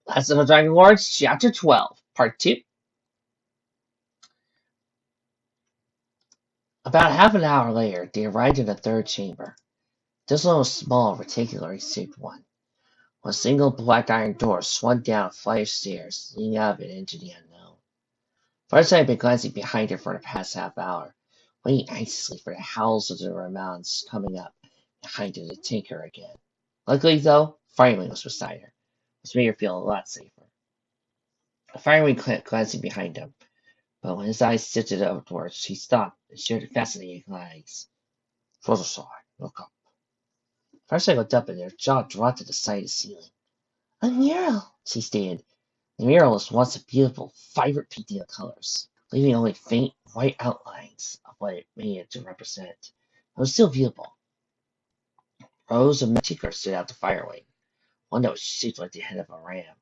Last of the Dragonlords, Chapter 12, Part 2. About half an hour later, they arrived in the third chamber. This one was small, reticularly shaped one. A single black iron door swung down a flight of stairs, leading out of it into the unknown. First, I had been glancing behind her for the past half hour, waiting anxiously for the howls of the Ramones coming up behind her to take her again. Luckily, though, Firewing was beside her, which made her feel a lot safer. Firewing glancing behind him. But when his eyes shifted upwards, he stopped and shared a fascinating glance. Further side, look up. First I looked up and her jaw dropped to the side of the ceiling. A mural, she stated. The mural was once a beautiful, vibrant painting of colors, leaving only faint white outlines of what it made it to represent. It was still beautiful. Rows of metal stood out the fireway, one that was shaped like the head of a ram.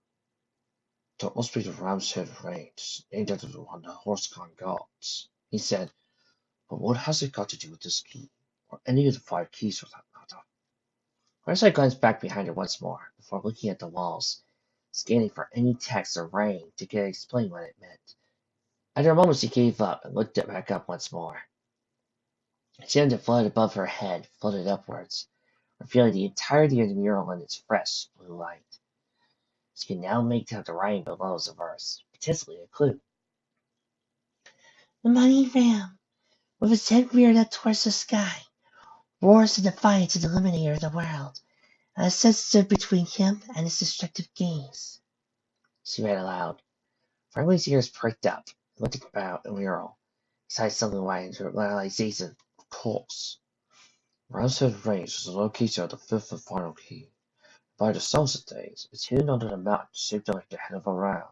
That must be the ram's head range, named after the one the horse con gods, he said. But what has it got to do with this key, or any of the five keys for that matter? First I glanced back behind her once more, before looking at the walls, scanning for any text or writing to get explain what it meant. After a moment she gave up and looked back up once more. She had floated above her head, floated upwards, revealing the entirety of the mural in its fresh blue light. She could now make out the writing below as a verse, potentially a clue. The mighty ram, with its head reared up towards the sky, roars in defiance of the eliminator of the world, and a sense stood between him and his destructive gaze. She read aloud. Farley's ears pricked up, looking about the mural. His eyes suddenly widened to a realization. Of course. Roundhead Range is the location of the fifth and final key. By the sun's days, it's hidden under the mountain shaped like the head of a ram.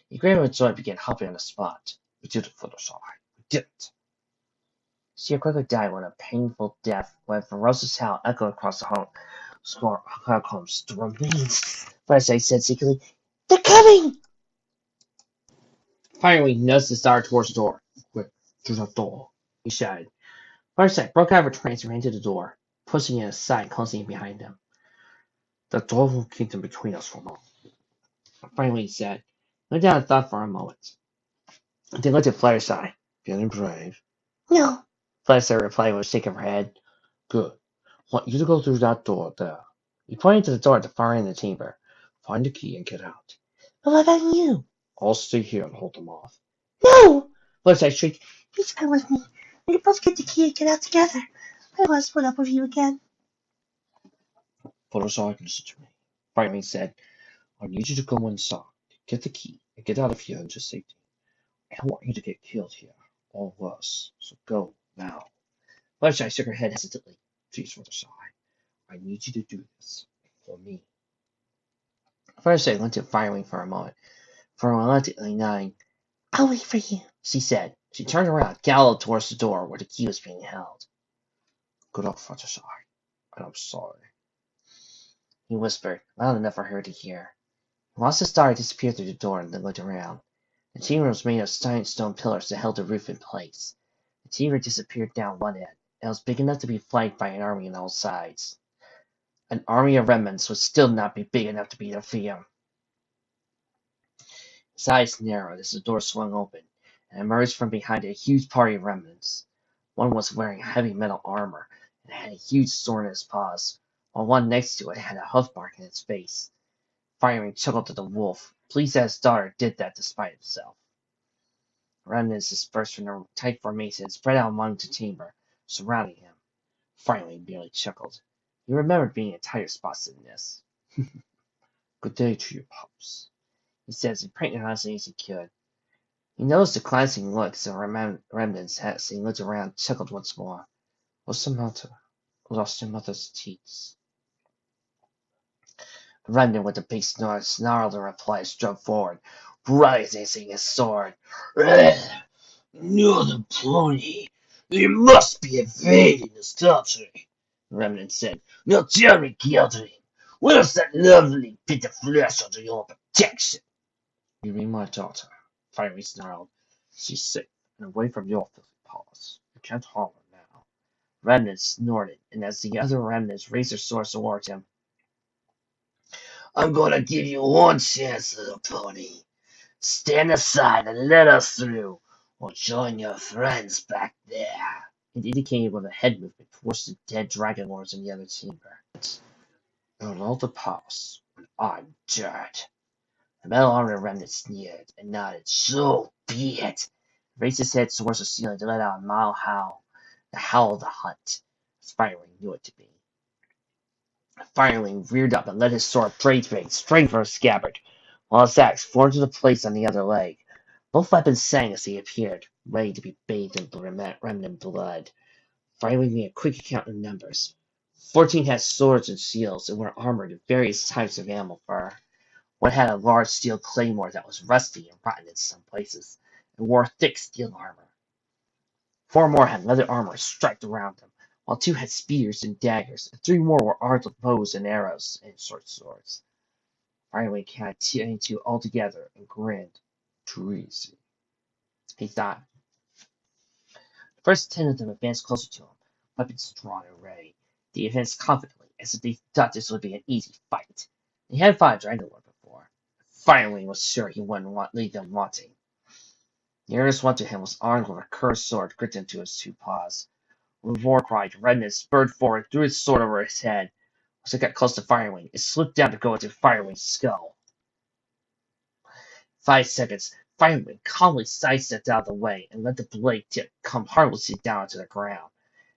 He grinned with joy and began hopping on the spot. We did it for the side. We did it. She quickly died when a painful death went from Rose's howl echoed across the home. Smart comes the remains. Firefly said secretly, they're coming! Finally, nudged his daughter towards the door. Quick, through the door, he shouted. Firefly broke out of her trance and ran to the door, pushing it aside, closing it behind him. The door will keep them between us for a moment. Finally, he said, went down and thought for a moment. Then looked at Fluttershy. Feeling brave? No, Fluttershy replied with a shake of her head. Good. Want you to go through that door there. He pointed to the door at the far end of the chamber. Find the key and get out. But what about you? I'll stay here and hold them off. No! Fluttershy shrieked. Please come with me. We can both get the key and get out together. I want to split up with you again. Fluttershy, listen to me. Brightwing said. I need you to go inside, get the key, and get out of here into safety. I don't want you to get killed here, or worse. So go now. Fluttershy shook her head hesitantly. Please, Fluttershy, I need you to do this for me. Fluttershy went to Firewing for a moment, for reluctantly nodding. I'll wait for you, she said. She turned around, galloped towards the door where the key was being held. Good luck, Fluttershy, and I'm sorry, he whispered, loud enough for her to hear. Once the star disappeared through the door and then looked around. The chamber was made of giant stone pillars that held the roof in place. The chamber disappeared down one end, and was big enough to be flanked by an army on all sides. An army of remnants would still not be big enough to be defeat him. His eyes narrowed as the door swung open, and emerged from behind a huge party of remnants. One was wearing heavy metal armor, and had a huge sword in his paws, while one next to it had a hoof mark in its face. Firewing chuckled at the wolf, pleased that his daughter did that despite himself. Remnants dispersed from their tight formation and spread out among the chamber, surrounding him. Firewing merely chuckled. He remembered being in tighter spots than this. Good day to you, pups, he said as impregnatingly as he could. He noticed the glancing looks of remnants as he looked around and chuckled once more. What's the matter? Lost your mother's teeth. The remnant with the big snarl snarled in reply, strode forward, raising his sword. You're the pony. You must be invading this country, the remnant said. Now tell me, Gilding, where's that lovely bit of flesh under your protection? You mean my daughter? Fiery snarled. She's safe and away from your filthy paws. You can't harm her now. Remnant snorted, and as the other remnants raised their swords towards him, I'm gonna give you one chance, little pony. Stand aside and let us through, or join your friends back there. It indicated with a head movement towards the dead Dragonlords in the other chamber. And all the pause when I'm dead. The metal armor remnant sneered and nodded. So be it. Raised his head towards the ceiling to let out a mild howl. The howl of the hunt. As Firewing knew it to be. Firewing reared up and let his sword straight from his scabbard, while his axe forged into place on the other leg. Both weapons sang as they appeared, ready to be bathed in remnant blood. Firewing made a quick account of numbers. 14 had swords and shields and were armored in various types of animal fur. One had a large steel claymore that was rusty and rotten in some places, and wore thick steel armor. 4 more had leather armor striped around them, while 2 had spears and daggers, and 3 more were armed with bows and arrows and short swords. Finally, counted 22 altogether and grinned. Too easy, he thought. The first 10 of them advanced closer to him, weapons drawn and ready. They advanced confidently, as if they thought this would be an easy fight. They had fought a Dragonlord before. Firewing was sure he wouldn't leave them wanting. The nearest one to him was armed with a cursed sword gripped into his 2 paws. With a war cry, Redness spurred forward, threw his sword over his head. As it got close to Firewing, it slipped down to go into Firewing's skull. 5 seconds, Firewing calmly sidestepped out of the way and let the blade tip come harmlessly down to the ground.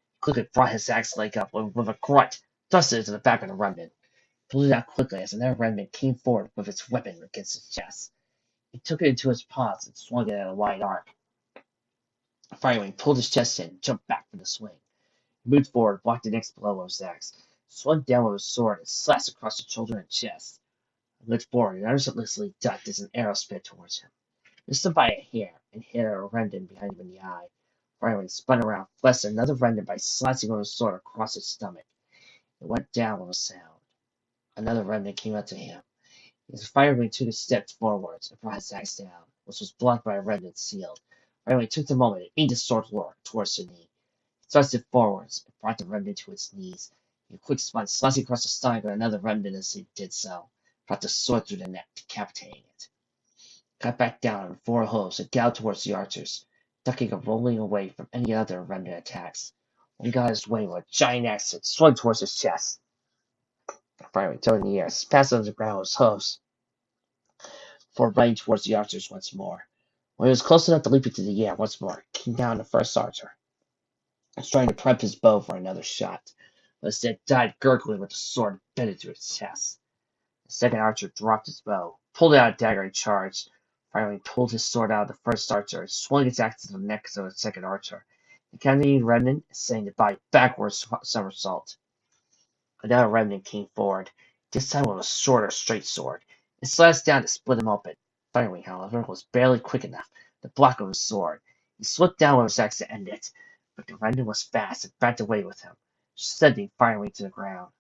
He quickly brought his axe leg up and with a grunt, thrust it into the back of the remnant. He pulled it out quickly as another remnant came forward with its weapon against his chest. He took it into his paws and swung it at a wide arc. Firewing pulled his chest in and jumped back for the swing. He moved forward, blocked the next blow of his axe, swung down with his sword, and slashed across the shoulder and chest. He looked forward and unsuspectly ducked as an arrow sped towards him. Missed him by a hair and hit a remnant behind him in the eye. Firewing spun around, flashed another remnant by slashing with his sword across his stomach. It went down with a sound. Another remnant came up to him. His Firewing took a step forwards and brought his axe down, which was blocked by a remnant's shield. Firewing took the moment and aimed his sword towards the knee. He thrust it forwards and brought the remnant to its knees. He quick spun, slashing across the stomach with another remnant as he did so, brought the sword through the neck, decapitating it. Got back down on 4 hooves and galloped towards the archers, ducking and rolling away from any other remnant attacks. When he got his way with a giant axe that swung towards his chest. Firewing turned in the air, passed on the ground with his hooves, before running towards the archers once more. When he was close enough to leap into the air once more, he came down the first archer. He was trying to prep his bow for another shot, but instead died gurgling with the sword embedded through his chest. The second archer dropped his bow, pulled out a dagger and charged. Firewing pulled his sword out of the first archer and swung its axe to the neck of the second archer. The Canadian remnant sending the body backwards somersault. Another remnant came forward, this time with a shorter straight sword. It slashed down to split him open. Firewing, however, was barely quick enough to block with his sword. He slipped down with his axe to end it, but the remnant was fast and backed away with him, sending Firewing to the ground.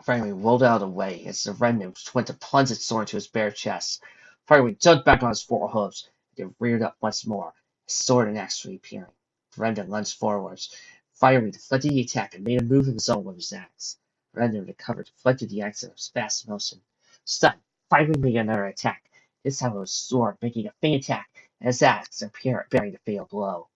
Firewing rolled out of the way as the remnant went to plunge its sword into his bare chest. Firewing jumped back on his 4 hooves, then reared up once more, his sword and axe reappearing. The remnant lunged forwards. Firewing deflected the attack and made a move of his own with his axe. The remnant recovered, deflected the axe in a fast motion. Stunned, Firewing made another attack, this time with his sword, making a feint attack, and his axe bearing the fatal blow.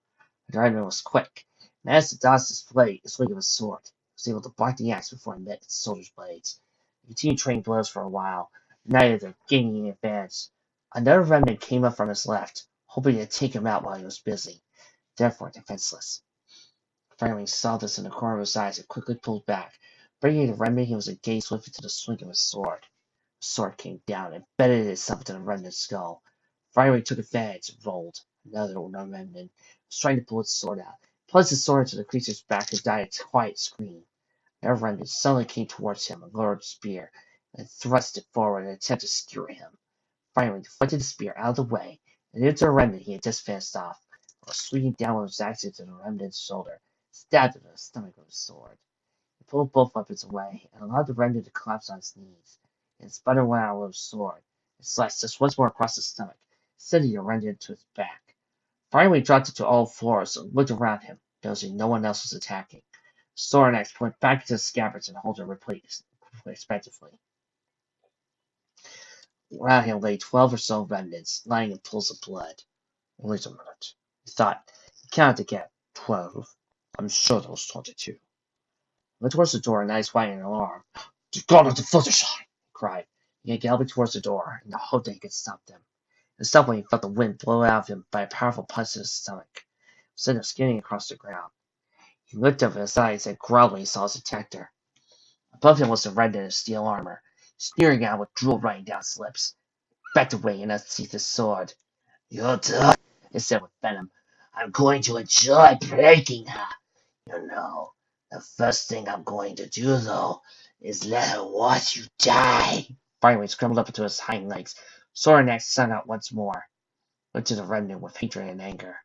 The remnant was quick. Managed to dodge the swing of his sword. Was able to block the axe before it met its soldier's blades. He continued trading blows for a while, neither of them gaining any advance. Another remnant came up from his left, hoping to take him out while he was busy, therefore defenseless. Firewing saw this in the corner of his eyes and quickly pulled back, bringing the remnant he was engaged with into the swing of his sword. The sword came down and embedded itself into the remnant's skull. Firewing took advantage and rolled. Another remnant was trying to pull its sword out, plunged his sword into the creature's back and died a quiet scream. Another remnant suddenly came towards him and lowered a spear, and thrust it forward in an attempt to skewer him. Firewing deflected the spear out of the way, and into a remnant he had just fenced off, while swinging down with his axe into the remnant's shoulder, stabbed him in the stomach with his sword. He pulled both weapons away, and allowed the remnant to collapse on his knees, and spun around with his sword, and slashed just once more across the stomach, sending the remnant to his back. Firewing dropped it to all fours and looked around him, noticing no one else was attacking. Sword and axe went back into the scabbards and holder respectively. Around him lay 12 or so remnants, lying in pools of blood. Wait a minute, he thought. He counted again. 12. I'm sure there was 22. He went towards the door, and eyes wide in alarm. "You've gone into Fluttershy!" he cried. He began galloping towards the door, in the hope that he could stop them. And stopped when he felt the wind blow out of him by a powerful punch to his stomach, sent him skidding across the ground. He looked up at his eyes and growled when he saw his attacker. Above him was the red in his steel armor, sneering at him with drool running down his lips. He backed away and unsheathed his sword. "You'll die," he said with venom. "I'm going to enjoy breaking her. You know, the first thing I'm going to do, though, is let her watch you die." Finally, he scrambled up into his hind legs. Sword and axe sung out once more. He looked to the remnant with hatred and anger.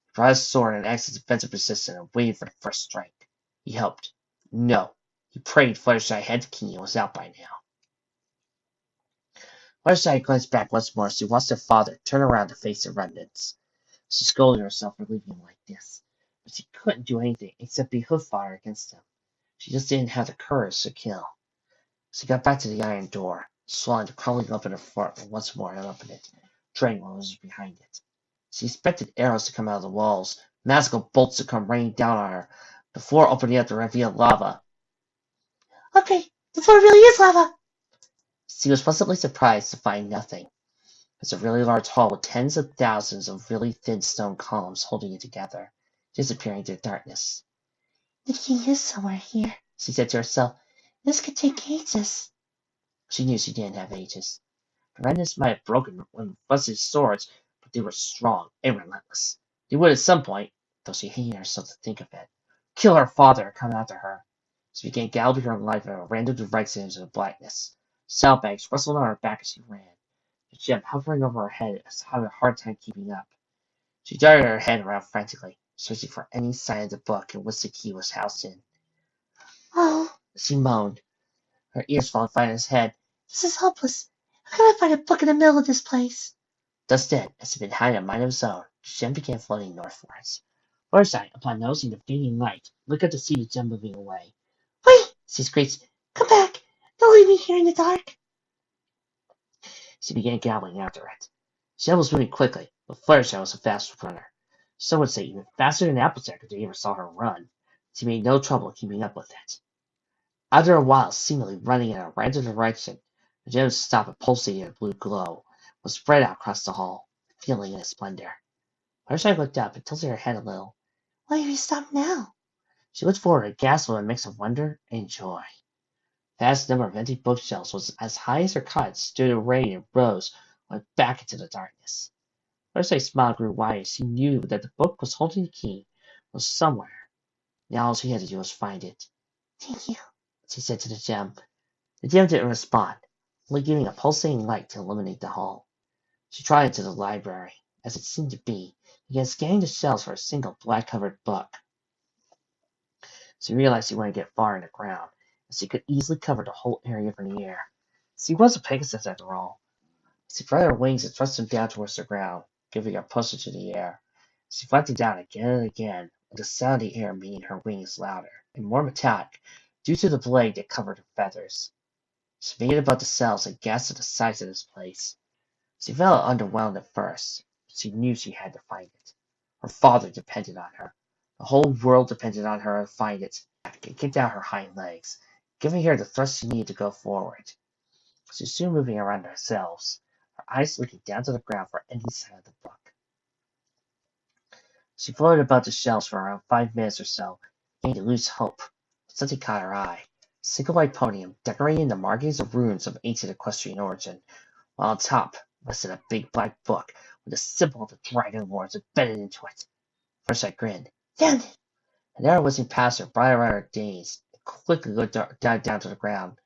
He brought his sword and axed his defensive position and waited for the first strike. He hoped. No. He prayed Fluttershy had the key and was out by now. Fluttershy glanced back once more as she watched her father turn around to face the remnants. She scolded herself for leaving him like this, but she couldn't do anything except be hoof fire against him. She just didn't have the courage to kill. She got back to the iron door, swallowing, crawling up in her foot once more and opened it. Dragonlords was behind it. She expected arrows to come out of the walls, magical bolts to come raining down on her, the floor opening up to reveal lava. "Okay, the floor really is lava!" She was pleasantly surprised to find nothing. It was a really large hall with tens of thousands of really thin stone columns holding it together, disappearing into darkness. "The key is somewhere here," she said to herself. "This could take ages." She knew she didn't have ages. The remnants might have broken one of Buzz's swords, but they were strong and relentless. They would at some point, though she hated herself to think of it, kill her father and come after her. She began galloping her life in a random direction into the blackness. Saddlebags rustled on her back as she ran. The gem hovering over her head was having a hard time keeping up. She darted her head around frantically, searching for any sign of the book in which the key was housed in. "Oh," she moaned, her ears falling flat on his head. "This is hopeless. How can I find a book in the middle of this place?" Thus then, as if it had a mind of its own, the gem began floating northwards. Fluttershy, upon noticing the fading light, looked up to see the gem moving away. "Wait!" she screeched. "Come back! Don't leave me here in the dark!" She began galloping after it. The gem was moving quickly, but Fluttershy was a fast runner. Some would say even faster than Applejack if they ever saw her run. She made no trouble keeping up with it. After a while, seemingly running in a random direction, the gem stopped and pulsated in a blue glow, was spread out across the hall, filling in its splendor. Fluttershy looked up and tilted her head a little. "Why have you stopped now?" She looked forward and gasped with a mix of wonder and joy. The vast number of empty bookshelves was as high as her cot, stood arrayed in rows, went back into the darkness. Fluttershy's smile grew wide as she knew that the book was holding the key was somewhere. Now all she had to do was find it. "Thank you," she said to the gem. The gem didn't respond, only giving a pulsating light to illuminate the hall. She trotted into the library, as it seemed to be, and began scanning the shelves for a single black-covered book. She realized she wouldn't get far in the ground, as she could easily cover the whole area from the air. She was a Pegasus after all. She spread her wings and thrust them down towards the ground, giving her pusher to the air. She flapped it down again and again, with the sound of the air making her wings louder and more metallic, due to the blade that covered her feathers. She made it about the cells and gasped at the size of this place. She felt underwhelmed at first, but she knew she had to find it. Her father depended on her. The whole world depended on her to find it. It kicked out her hind legs, giving her the thrust she needed to go forward. She was soon moving around her cells, her eyes looking down to the ground for any sign of the book. She floated about the shelves for around 5 minutes or so, beginning to lose hope. Something caught her eye. A single white podium, decorated in the markings of runes of ancient equestrian origin, while on top rested a big black book with the symbol of the Dragonlords embedded into it. First I grinned. "Found it!" An arrow whizzing past her, brought around her gaze, and quickly dived down to the ground.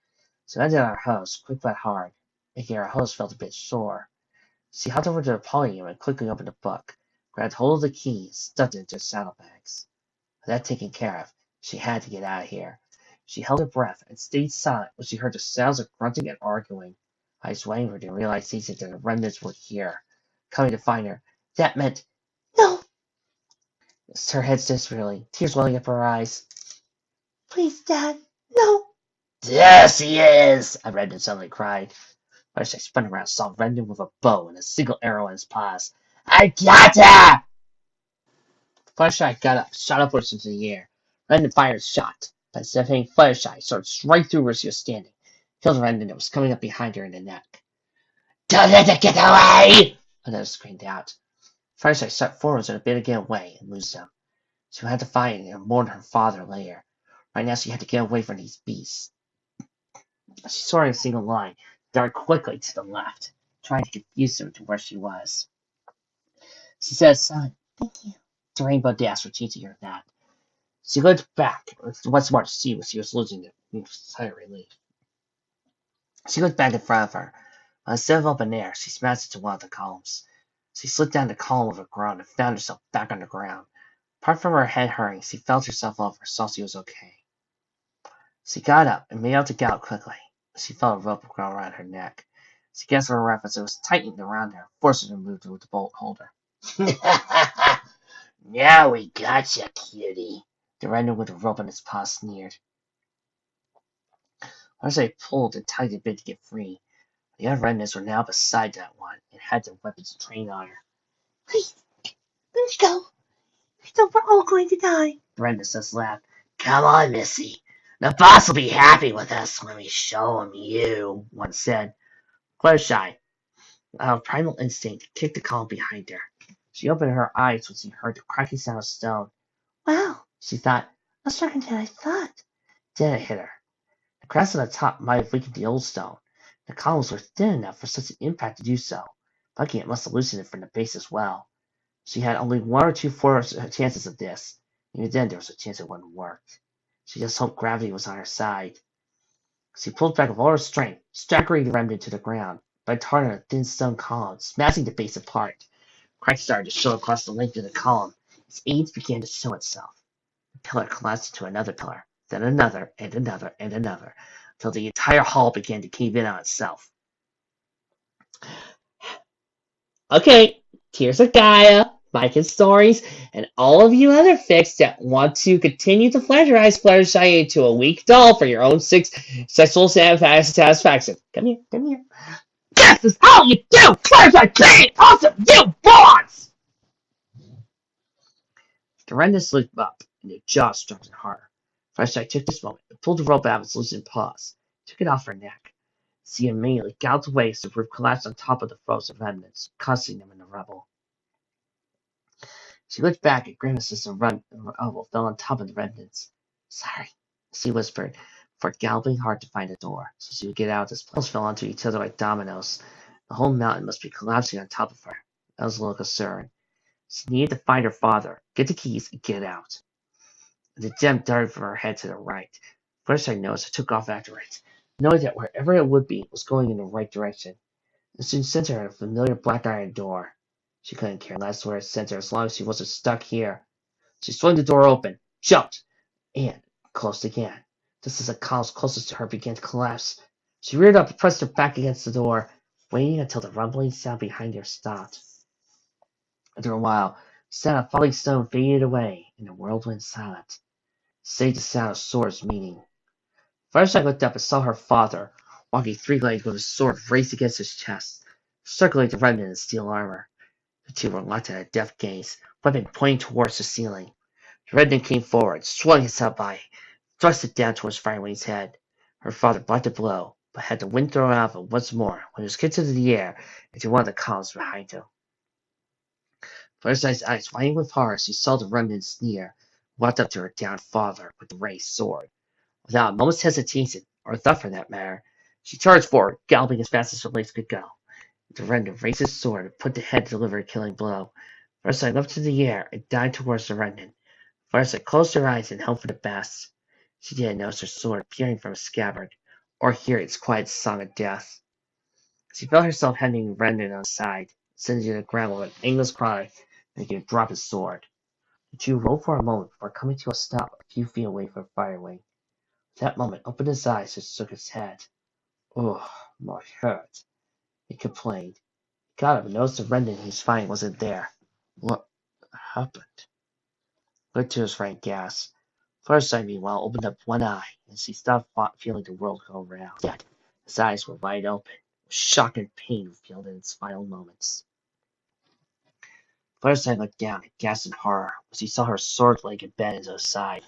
She landed on her hose, quick but hard, making her hose felt a bit sore. She hopped over to the podium and quickly opened the book, grabbed hold of the key, and stuffed it into her saddlebags. With that taken care of, she had to get out of here. She held her breath and stayed silent when she heard the sounds of grunting and arguing. Eyes widened with the realization that the remnants were here, coming to find her. That meant, "No!" Her head stood reeling, tears welling up her eyes. "Please, Dad, no!" "There she is!" a remnant suddenly cried. First I spun around, saw Rendon with a bow and a single arrow in his paws. I got ya! Fluttershy got up, shot upwards into the air. Rendon fired a shot, but instead of hitting Fluttershy, soared straight through where she was standing. Killed Rendon that was coming up behind her in the neck. Don't let it get away! Another screamed out. Fluttershy shot forwards and a bit to get away and lose them. She had to fight and mourn her father later. Right now she had to get away from these beasts. She saw in a single line, darted quickly to the left, trying to confuse them to where she was. She said, "Son, thank you." The rainbow dash for teaching her that. She looked back, once more to see what she was losing to sigh relief. She looked back in front of her. Instead of open air, she smashed into one of the columns. She slid down the column with a groan and found herself back on the ground. Apart from her head hurting, she felt herself over, saw she was okay. She got up and made out to gallop quickly. She felt a rope go around her neck. She guessed for a reference it was tightened around her, forcing her to move with the bolt holder. Now we gotcha, cutie. The rhino with the rope in his paw sneered. As they pulled and tugged a bit to get free, the other rhinos were now beside that one and had their weapons trained on her. Please, let me go. I thought we're all going to die. Brenda says laughed. Come on, Missy. The boss will be happy with us when we show him you, one said. Fluttershy, out of primal instinct, kicked the column behind her. She opened her eyes when she heard the cracking sound of stone. Wow, she thought, much stronger than I thought. Then it hit her. The cracks on the top might have weakened the old stone. The columns were thin enough for such an impact to do so. Bucking it must have loosened it from the base as well. She had only 1 or 2 chances of this. Even then, there was a chance it wouldn't work. She just hoped gravity was on her side. She pulled back with all her strength, staggering the remnant to the ground, but hard on a thin stone column, smashing the base apart. Cracks started to show across the length of the column. Its age began to show itself. The pillar collapsed into another pillar, then another, and another, and another, until the entire hall began to cave in on itself. Okay, Tears of Gaia, Mike and Stories, and all of you other fics that want to continue to flutterize Fluttershy into a weak doll for your own sexual satisfaction. Come here, come here. This is how you do Fluttershy being awesome, you boss! Dorinda looked up, and their jaws struck in horror. Fluttershy took this moment and pulled the rope out of its loosened paws, took it off her neck. She immediately galloped away as the roof collapsed on top of the frozen remnants, causing them in the rubble. She looked back at grimaces and rubble fell on top of the remnants. Sorry, she whispered, before galloping hard to find a door, so she would get out. As pills fell onto each other like dominoes. The whole mountain must be collapsing on top of her. That was a little concern. She needed to find her father, get the keys, and get out. The gem darted from her head to the right. First I noticed, I took off after it, knowing that wherever it would be, it was going in the right direction. It soon sent her at a familiar black iron door. She couldn't care less where it sent her as long as she wasn't stuck here. She swung the door open, jumped, and closed again. Just as the columns closest to her began to collapse, she reared up and pressed her back against the door, waiting until the rumbling sound behind her stopped. After a while, the sound of falling stone faded away, and the world went silent, save the sound of swords meeting. First I looked up and saw her father, walking 3-legged with his sword raised against his chest, circling the remnant in steel armor. The two were locked at a deft gaze, weapon pointing towards the ceiling. The redneck came forward, swung himself by, thrust it down towards Firewing's head. Her father blocked the blow, but had the wind thrown out of him once more when he was kicked into the air into one of the columns behind him. Fluttershy's eyes widened with horror as she saw the remnant sneer, walked up to her downed father with the raised sword. Without a moment's hesitation, or thought for that matter, she charged forward, galloping as fast as her legs could go. The remnant raised his sword and put the head to deliver a killing blow. Fluttershy leapt into the air and dived towards the remnant. Fluttershy closed her eyes and hoped for the best. She didn't notice her sword peering from its scabbard, or hear its quiet song of death. She felt herself handing the remnant on the side, sending it to the ground with an aimless cry, making him drop his sword. The two rolled for a moment before coming to a stop a few feet away from Firewing. At that moment opened his eyes and shook his head. Oh, my head, he complained. He got up and noticed the remnant he was fighting wasn't there. What happened? Looked to his right gasp. Fluttershy, meanwhile, opened up one eye, and she stopped feeling the world go round. Yet, his eyes were wide open, Shock and pain revealed in its final moments. Fluttershy looked down and gasped in horror as he saw her sword leg embed into his side.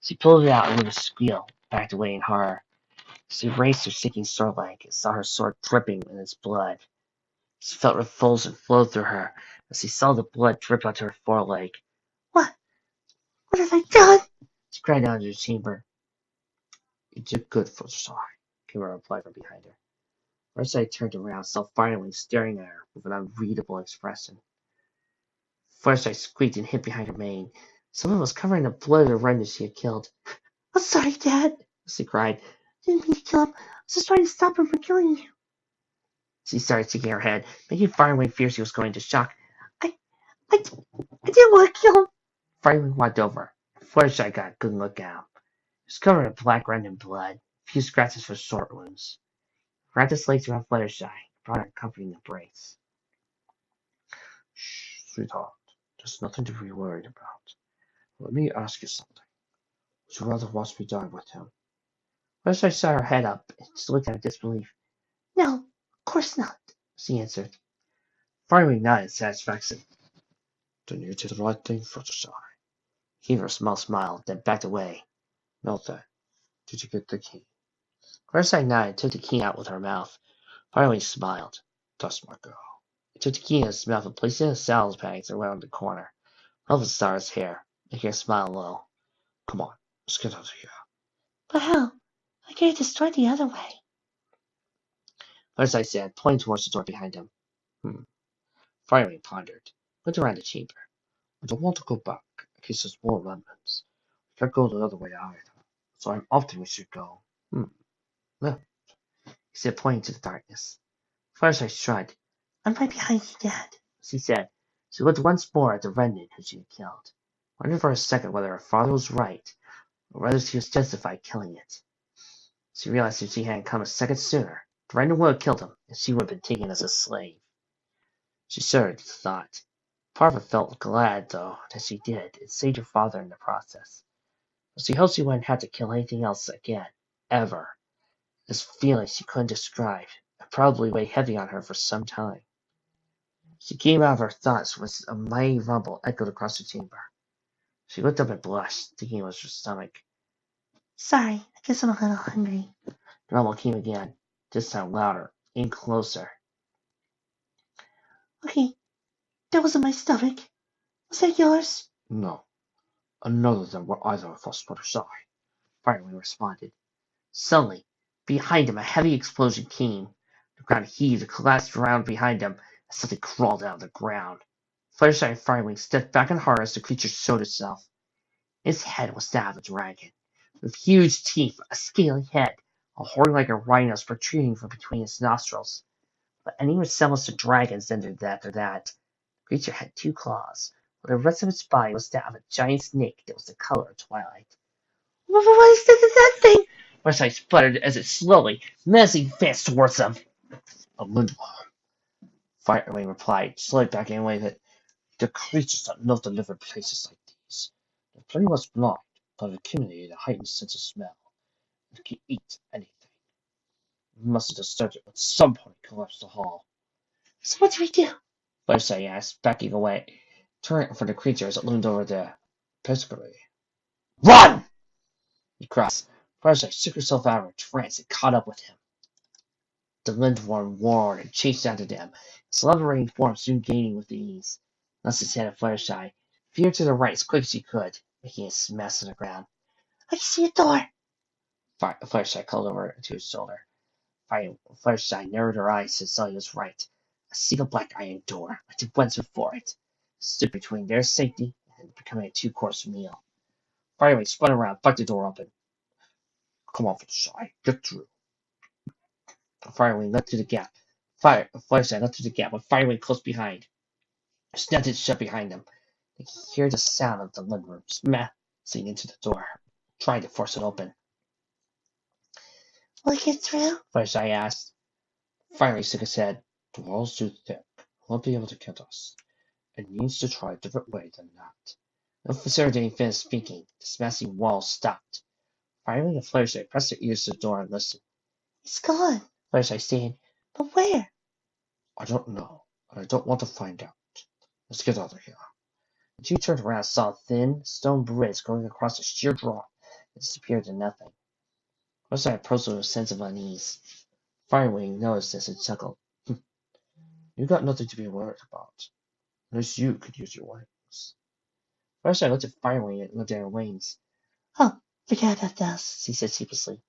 She pulled it out and with a squeal, backed away in horror. She raised her shaking sword leg and saw her sword dripping in its blood. She felt revulsion flow through her as she saw the blood drip onto her foreleg. What? What have I done? She cried out into the chamber. You did good, Fluttershy, came a reply from behind her. Fluttershy turned around, saw Firewing staring at her with an unreadable expression. Fluttershy squeaked and hid behind her mane. Someone was covering the blood of the remnant she had killed. I'm sorry, Dad, she cried. I didn't mean to kill him. I was just trying to stop him from killing you. She started shaking her head, making Firewing fear she was going to shock. I, I didn't want to kill him. Firewing walked over. Fluttershy got a good look at him. He was covered in black remnant blood, a few scratches for sword wounds. He wrapped his legs around Fluttershy and brought her a comforting embrace. Shh, sweetheart. There's nothing to be worried about. Let me ask you something. Would you rather watch me die with him? Fluttershy saw her head up and she looked at her in disbelief. No, of course not, she answered. Firewing nodded in satisfaction. Then you did the right thing, Fluttershy. He gave her a small smile, then backed away. Now then, did you get the key? Fluttershy nodded and took the key out with her mouth. Firewing smiled. That's my girl. He took the key in his mouth and placed it in his saddle bags around the corner. Elvis saw his hair, making her smile a little. Come on, let's get out of here. But how? I can't destroy the other way. Fluttershy said, pointing towards the door behind him. Firewing pondered, looked around the chamber. I don't want to go back, in case there's more remnants. We can't go the other way either, so I'm opting we should go. Well, he said, pointing to the darkness. Fluttershy shrugged. I'm right behind you, Dad, she said. She looked once more at the remnant who she had killed, wondering for a second whether her father was right, or whether she was justified killing it. She realized if she hadn't come a second sooner, the remnant would have killed him, and she would have been taken as a slave. She shuddered at the thought. Part of her felt glad, though, that she did. It saved her father in the process. But she hoped she wouldn't have to kill anything else again, ever. This feeling she couldn't describe, and probably weighed heavy on her for some time. She came out of her thoughts when a mighty rumble echoed across the chamber. She looked up and blushed, thinking it was her stomach. Sorry, I guess I'm a little hungry. The rumble came again, this time louder and closer. Okay, that wasn't my stomach. Was that yours? No. Another than what either of us would have saw. Firewing responded. Suddenly, behind him, a heavy explosion came. The ground heaved and collapsed around behind him, and something crawled out of the ground. Fluttershy and Firewing stepped back in horror as the creature showed itself. Its head was that of a dragon, with huge teeth, a scaly head, a horn like a rhino's protruding from between its nostrils. But any resemblance to dragons ended after that. The creature had 2 claws, while the rest of its body was that of a giant snake that was the color of twilight. What is that thing? Fluttershy sputtered as it slowly, menacingly advanced towards them. A lindworm, Firewing replied, slowly backing away with it. The creatures that love to live in places like these. They're pretty much blind, but have accumulated a heightened sense of smell, and can eat anything. We must have disturbed it at some point collapsed the hall. So what do we do? Fluttershy asked, backing away, turning for the creature as it loomed over the piscary. Run! He cried. Fluttershy shook herself out of her trance and caught up with him. The lindworm roared and chased after them, its lumbering form soon gaining with ease. Thus its head of Fluttershy veered to the right as quick as she could, making it smash to the ground. I see a door! Fluttershy called over to his shoulder. Fluttershy narrowed her eyes and saw he was right. A single black iron door, like the ones before it, stood between their safety and becoming a 2-course meal. Firewing spun around, bucked the door open. Come on, Fluttershy, get through. Firewing leapt through the gap. Fluttershy leapt through the gap, with Firewing close behind. Snapped it shut behind them. They could hear the sound of the lindworm smashing into the door, trying to force it open. Will it get through? Fluttershy asked. Firewing shook his head. The wall's too thick. It won't be able to get us. It needs to try a different way than that. Before didn't finish speaking, the smashing wall stopped. Firewing and Fluttershy pressed their ears to the door and listened. It's gone, Fluttershy stated. But where? I don't know, and I don't want to find out. Let's get out of here. The two turned around and saw a thin, stone bridge going across a sheer drop that disappeared into nothing. First I approached with a sense of unease. Firewing noticed this and chuckled. You got nothing to be worried about. At least you could use your wings. First I looked at Firewing and looked at her wings. Oh, forget about those, He said sheepishly.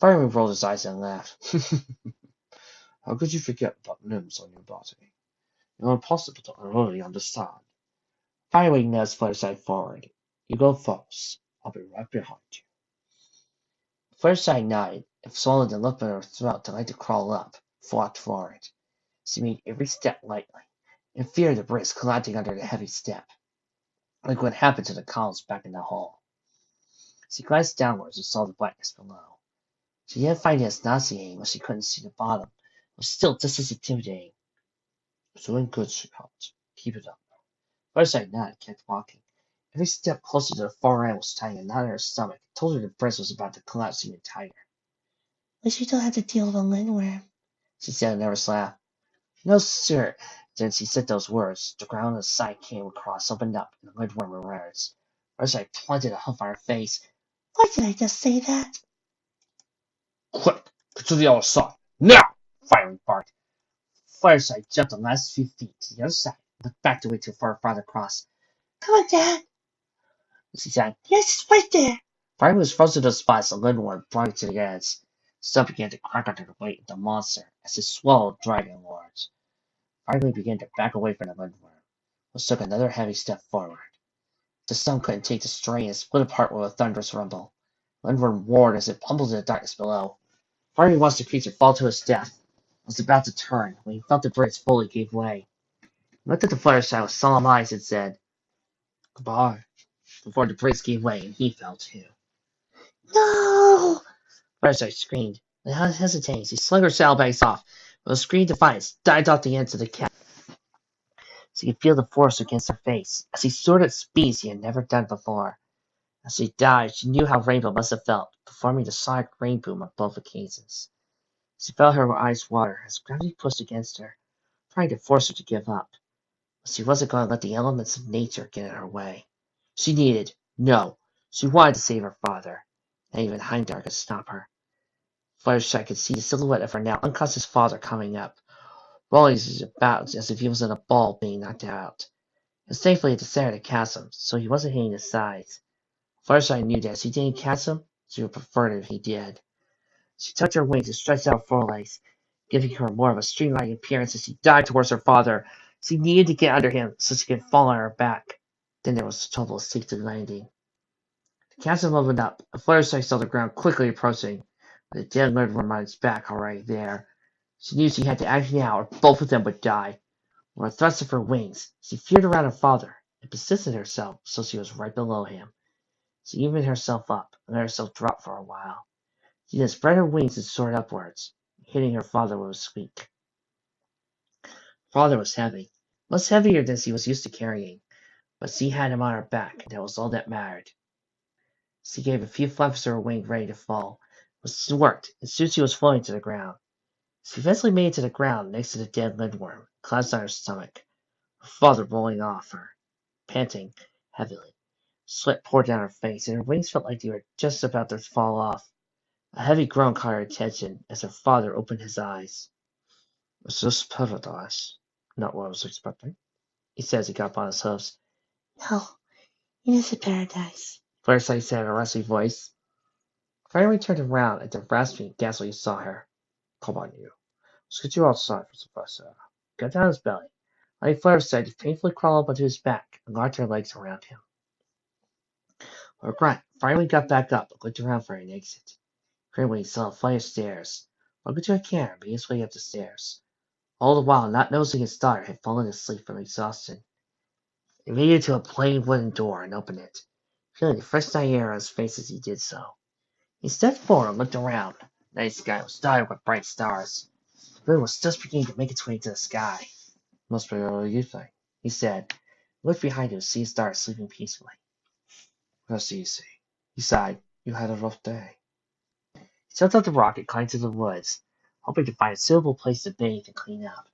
Firewing rolled his eyes and laughed. How could you forget about limbs on your body? You're impossible to utterly understand. Firewing nudged Fluttershy forward. You go first. I'll be right behind you. Fluttershy nodded and swallowed the lump in her throat to like to crawl up, flopped forward. She made every step lightly, in fear of the bricks collapsing under the heavy step, like what happened to the columns back in the hall. She glanced downwards and saw the blackness below. She didn't find it as nauseating when she couldn't see the bottom. It was still just as intimidating. You're doing good, sweetheart. Keep it up. Fluttershy nodded and kept walking. Every step closer to the far end was tying a knot in her stomach. It told her the breast was about to collapse even tighter. At least you don't have to deal with a lindworm, She said and never laughed. No, sir. Then she said those words. The ground on the side came across, opened up, and the lindworm emerged. Fluttershy planted a hoof on her face. Why did I just say that? Quick! Get to the other side! Now! Firing barked. Fluttershy jumped the last few feet to the other side and looked back to wait till far farther across. Come on, Dad. She said. Yes, it's right there. Fire was frozen to the spot as the lindworm brought it to the edge. The stump began to crack under the weight of the monster as it swallowed Dragonlords. Fire began to back away from the lindworm, which took another heavy step forward. The stump couldn't take the strain and split apart with a thunderous rumble. The lindworm roared as it pummeled in the darkness below. Fire watched the creature fall to its death and was about to turn when he felt the bridge fully give way. He looked at the Fluttershy with solemn eyes and said, Goodbye, before the bridge gave way and he fell too. No! Fluttershy screamed. Without hesitating, she slung her saddlebags off. With a scream of defiance, dived off the ends of the cap. She could feel the force against her face, as she soared at speeds she had never done before. As she dived, she knew how Rainbow must have felt, performing the sonic rain boom on both occasions. She felt her eyes water as gravity pushed against her, trying to force her to give up. But she wasn't going to let the elements of nature get in her way. She wanted to save her father. Not even Heimdall could stop her. Fluttershy could see the silhouette of her now unconscious father coming up, rolling about as if he was in a ball being knocked out. He was thankfully at the center of the chasm, so he wasn't hitting the sides. Fluttershy knew that if he didn't catch him, she would prefer it if he did. She tucked her wings and stretched out her forelegs, giving her more of a streamlined appearance as she dived towards her father. She needed to get under him so she could fall on her back. Then there was the trouble of safety landing. The chasm opened up, and Fluttershy saw the ground quickly approaching, with the dead lindworm on its back already there. She knew she had to act now, or both of them would die. With a thrust of her wings, she veered around her father and positioned herself so she was right below him. She evened herself up and let herself drop for a while. She then spread her wings and soared upwards, hitting her father with a squeak. Father was heavy, much heavier than she was used to carrying, but she had him on her back, and that was all that mattered. She gave a few flaps to her wing, ready to fall, but she worked, and soon she was floating to the ground. She eventually made it to the ground next to the dead lindworm, collapsed on her stomach, her father rolling off her, panting heavily. Sweat poured down her face, and her wings felt like they were just about to fall off. A heavy groan caught her attention as her father opened his eyes. Is this paradise? Not what I was expecting, he said as he got up on his hoofs. No, it isn't paradise. Fluttershy said in a raspy voice. Fairy turned around and the rasping, ghastly saw her. Come on, you. Let's get you outside for some fresh air. Got down his belly. Like Fluttershy to painfully crawl up onto his back and locked her legs around him. With a grunt, Firewing got back up and looked around for an exit. Grimly saw a flight of stairs. Welcome to a cannon made his way up the stairs. All the while not noticing his daughter had fallen asleep from exhaustion. He made it to a plain wooden door and opened it, feeling the fresh night air on his face as he did so. He stepped forward and looked around. The night sky was dotted with bright stars. The moon was just beginning to make its way into the sky. Must be early evening, he said. He looked behind him to see his daughter sleeping peacefully. That's easy. He sighed. You had a rough day. He jumped off the rock and climbed to the woods. hoping to find a suitable place to bathe and clean up.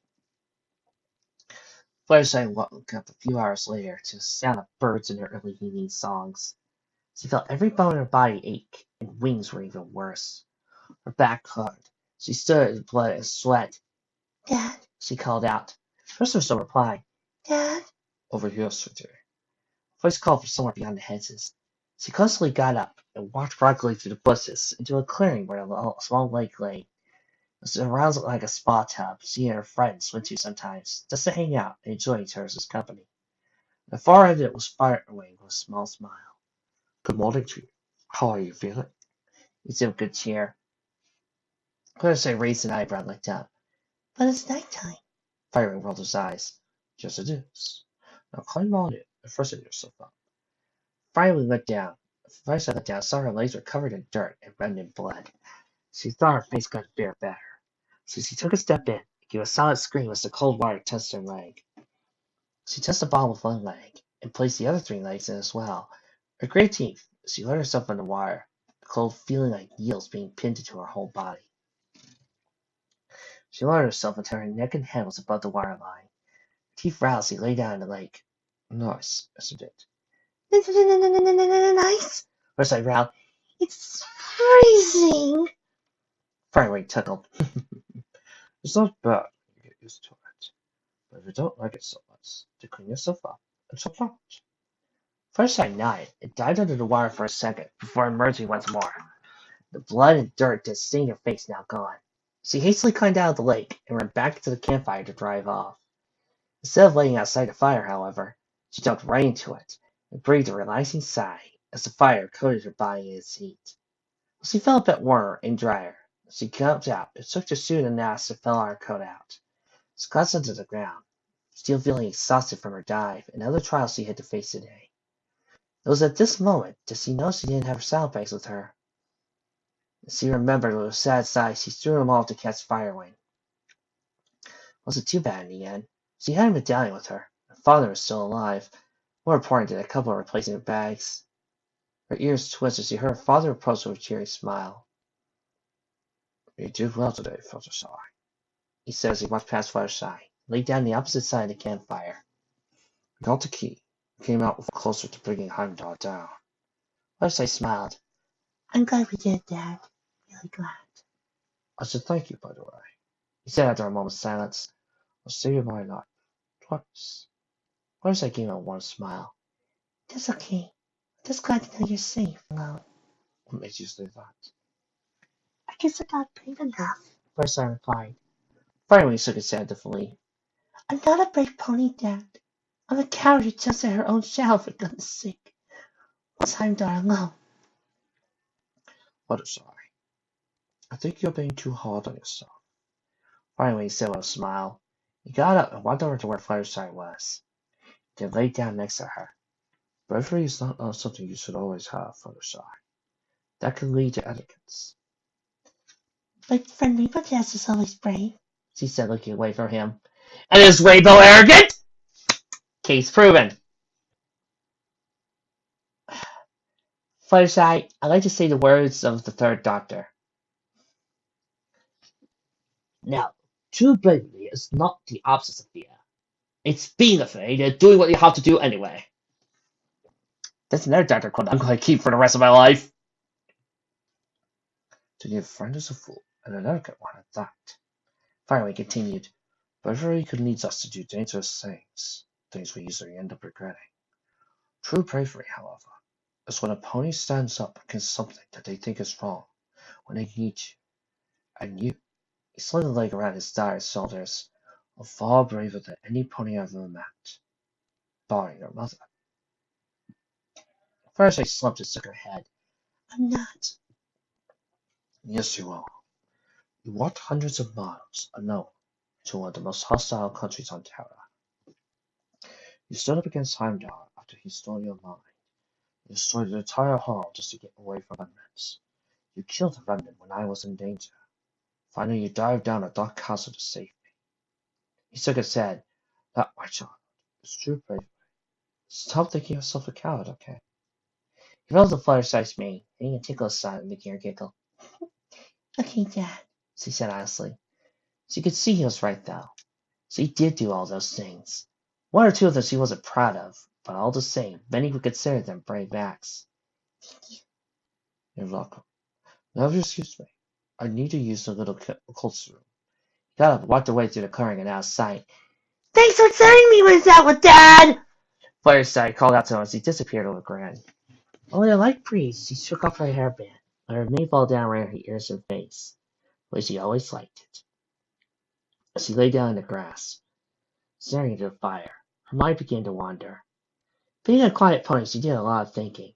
Fluttershy woke up a few hours later to the sound of birds in their early evening songs. She felt every bone in her body ache, and wings were even worse. Her back hurt. She stood in blood and sweat. Dad, She called out. First was no reply. Dad. Over here, sweetie. Voice called from somewhere beyond the hedges. She constantly got up and walked rapidly through the bushes into a clearing where a small lake lay. It was aroused like a spa tub she and her friends went to sometimes, just to hang out and enjoy each other's company. The far end of it was Firewing with a small smile. Good morning to you. How are you feeling? He said with good cheer. Fluttershy raised an eyebrow and looked up. But it's nighttime. Firewing rolled his eyes. Yes, it is. Now climb on it and freshen yourself up. Firewing looked down. Fluttershy looked down and saw her legs were covered in dirt and reddened in blood. She thought her face got bare better. So she took a step in and gave a solid scream as the cold water touched her leg. She touched the bottom with one leg and placed the other 3 legs in as well. Her great teeth, she let herself in the water, the cold feeling like needles being pinned into her whole body. She lowered herself until her neck and head was above the water line. Her teeth rattled as she lay down in the lake. Nice, isn't it? Nice. Fluttershy growled. It's freezing. Firewing chuckled. It's not bad when you get used to it. But if you don't like it so much, to clean yourself up and so on. Fluttershy nodded and dived under the water for a second before emerging once more. The blood and dirt that stained her face now gone. She hastily climbed out of the lake and ran back to the campfire to drive off. Instead of laying outside the fire, however, she jumped right into it and breathed a relaxing sigh as the fire coated her body in its heat. She felt a bit warmer and drier. She jumped out and took the suit and mask and fell on her coat out. She collapsed onto the ground, still feeling exhausted from her dive and other trials she had to face today. It was at this moment that she noticed she didn't have her saddlebags with her. As she remembered with a sad sigh, she threw them off to catch Firewing. Wasn't too bad in the end. She had a medallion with her. Her father was still alive. More important than a couple of replacement bags. Her ears twitched as she heard her father approach with a cheery smile. You did well today, Fluttershy, he said as he walked past Fluttershy, laid down the opposite side of the campfire. We got the key. We came out closer to bringing Heimdall down. Fluttershy smiled. I'm glad we did, Dad. Really glad. I should thank you, by the way, he said after a moment's silence. I'll save my life. Twice. Fluttershy gave him a warm smile. That's okay. I'm just glad to know you're safe alone. What makes you say that? I guess I'm not brave enough. Fluttershy replied. Firewing shook his head differently. I'm not a brave pony, Dad. I'm a coward who jumps at her own shadow for goodness sake. What's Heimdall alone? Fluttershy, I think you're being too hard on yourself. Firewing said with a smile. He got up and walked over to where Fluttershy was, then lay down next to her. Bravery is not something you should always have, Fluttershy. That can lead to arrogance. My friend Rainbow Dash is always brave, She said, looking away from him. And is Rainbow arrogant? Case proven. Fluttershy, I like to say the words of the third Doctor. Now, true bravery is not the opposite of fear. It's being afraid and doing what you have to do anyway. That's another Doctor quote I'm going to keep for the rest of my life. To give a friend is a fool, and an arrogant one at that. Firewing continued. Bravery can lead us to do dangerous things, things we usually end up regretting. True bravery, however, is when a pony stands up against something that they think is wrong, when they need you. And you, he slid a leg around his daughter's shoulders, are far braver than any pony I've ever met, barring your mother. Fluttershy slumped and shook her head. I'm not. Yes, you are. You walked hundreds of miles, alone, to one of the most hostile countries on Terra. You stood up against Heimdall after he stole your mind. You destroyed the entire hall just to get away from remnants. You killed a remnant when I was in danger. Finally, you dived down a dark castle to save me. He shook his head. That, my child, is true bravery. Stop thinking yourself a coward, okay? He rubbed the Fluttershy's mane, hitting a tickle aside and making her giggle. Okay, Dad. She said honestly. She could see he was right, though. So he did do all those things. One or two of them she wasn't proud of, but all the same, many would consider them brave acts. You're welcome. Now, if you excuse me, I need to use the little culture room. He got up and walked away through the clearing and out of sight. Thanks for telling me when it's out with Dad! Fireside called out to him as he disappeared over the ground. Only a light breeze, she shook off her hairband, let her mane fall down around her ears and face, the way she always liked it. As she lay down in the grass, staring into the fire, her mind began to wander. Being a quiet pony, she did a lot of thinking,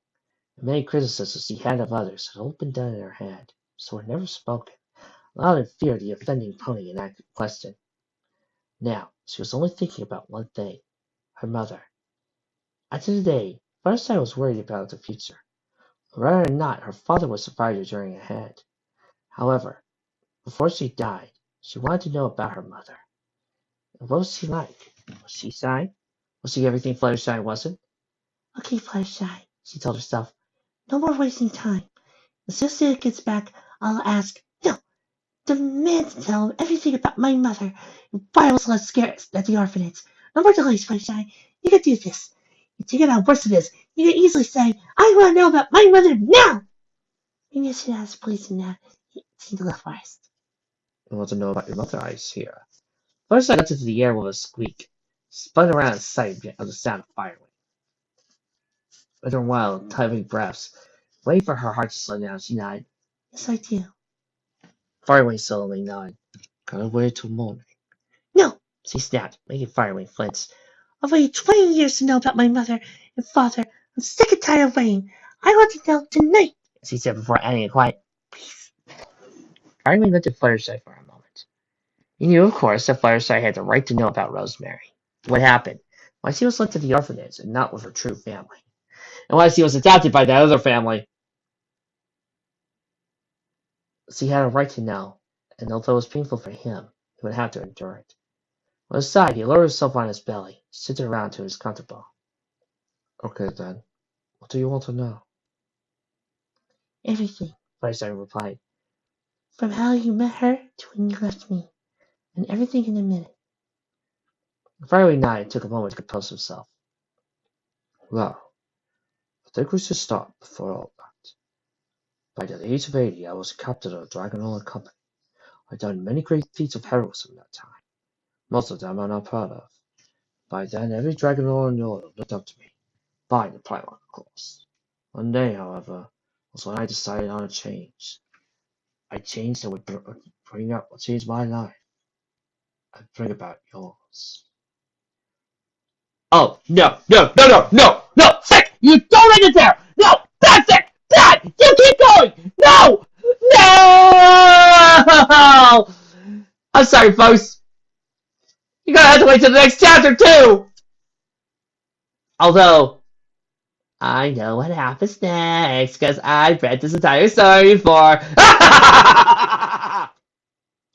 and many criticisms she had of others had all been done in her head, so had never spoken, loud in fear of the offending pony in that question. Now, she was only thinking about one thing, her mother. At the end of the day, Fireside was worried about the future. Rather than not, her father would survive her journey ahead. However, before she died, she wanted to know about her mother. And what was she like? Was she shy? Was she everything Fluttershy wasn't? Okay, Fluttershy, she told herself. No more wasting time. As soon as Santa gets back, I'll ask, no, demand to tell him everything about my mother and why I was less scared at the orphanage. No more delays, Fluttershy. You can do this. You take it how worse it is. You can easily say, I want to know about my mother now! Maybe I should ask police and see the forest. I want to know about your mother, I hear. Fluttershy got into the air with a squeak, spun around in sight of the sound of fireworks. After a while, heavy breaths, waiting for her heart to slow down, she nodded. Yes, I do. Firewing sullenly nodded. Gotta wait till morning. No, she snapped, making Firewing flinch. I've waited 20 years to know about my mother and father. I'm sick and tired of waiting. I want to know tonight, she said before adding a quiet please. Firewing looked at Fluttershy for a moment. He knew, of course, that Fluttershy had the right to know about Rosemary. What happened? Why she was left to the orphanage and not with her true family. And why she was adopted by that other family. She had a right to know, and although it was painful for him, he would have to endure it. On his side, he lowered himself on his belly, sitting around till he was comfortable. Okay, then. What do you want to know? Everything, Fluttershy replied. From how you met her to when you left me, and everything in a minute. Firewing nodded and took a moment to compose himself. Well, I think we should start before all that. By the age of 80, I was captain of the Dragonlord company. I'd done many great feats of heroism in that time. Most of them I'm not proud of. By then, every Dragonlord in Europe looked up to me, barring the Primarch, of course. One day, however, was when I decided on a change. I changed and would change my life. I'd bring about yours. Oh, no, no, no, no, no, no, Sick! You don't end it there! No, that's it! Dad! You keep going! No! No! I'm sorry, folks. You're gonna have to wait till the next chapter, too! Although, I know what happens next, because I've read this entire story before.